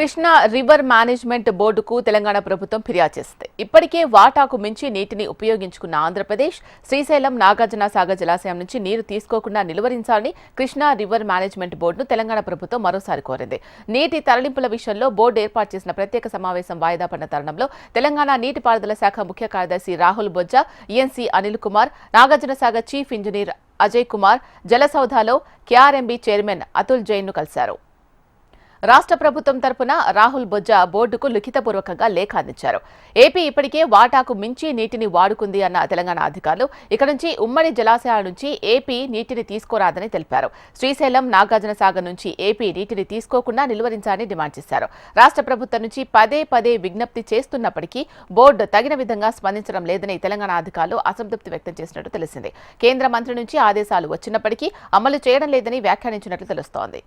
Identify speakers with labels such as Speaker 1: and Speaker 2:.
Speaker 1: Krishna river management బోర్డుకు తెలంగాణ ప్రభుత్వం ఫిర్యాదు చేసింది. ఇప్పటికే వాటాకు మించి నీటిని ఉపయోగించుకున్న ఆంధ్రప్రదేశ్ శ్రీశైలం నాగార్జున సాగర్ జలాశయం నుంచి నీరు తీసుకోకుండా నిలువరించాలని కృష్ణా రివర్ మేనేజ్మెంట్ బోర్డును తెలంగాణ ప్రభుత్వం మరోసారి కోరింది. నీటి తరలింపుల విషయంలో బోర్డు ఏర్పాటు చేసిన ప్రత్యేక సమావేశం వాయిదా పడిన తరుణంలో తెలంగాణ నీటిపారుదల శాఖ ముఖ్య కార్యదర్శి Rahul Bojja, ENC Anil Kumar, Nagarjuna Sagar chief engineer Ajay Kumar, జలసౌధలో కేఆర్ఎంబీ చైర్మన్ అతుల్ జైన్ను కలిశారు. రాష్ట్ర ప్రభుత్వం తరపున రాహుల్ బొజ్జా బోర్డుకు లిఖితపూర్వకంగా లేఖ అందించారు. ఏపీ ఇప్పటికే వాటాకు మించి నీటిని వాడుకుంది అన్న తెలంగాణ అధికారులు ఇక నుంచి ఉమ్మడి జలాశయాల నుంచి ఏపీ నీటిని తీసుకోరాదని తెలిపారు. శ్రీశైలం నాగార్జున సాగర్ నుంచి ఏపీ నీటిని తీసుకోకుండా నిలువరించాలని డిమాండ్ చేశారు. రాష్ట్ర ప్రభుత్వం నుంచి పదే పదే విజ్ఞప్తి చేస్తున్నప్పటికీ బోర్డు తగిన విధంగా స్పందించడం లేదని తెలంగాణ అధికారులు అసంతృప్తి వ్యక్తం చేసినట్టు తెలిసింది. కేంద్ర మంత్రి నుంచి ఆదేశాలు వచ్చినప్పటికీ అమలు చేయడం లేదని వ్యాఖ్యానించినట్లు తెలుస్తోంది.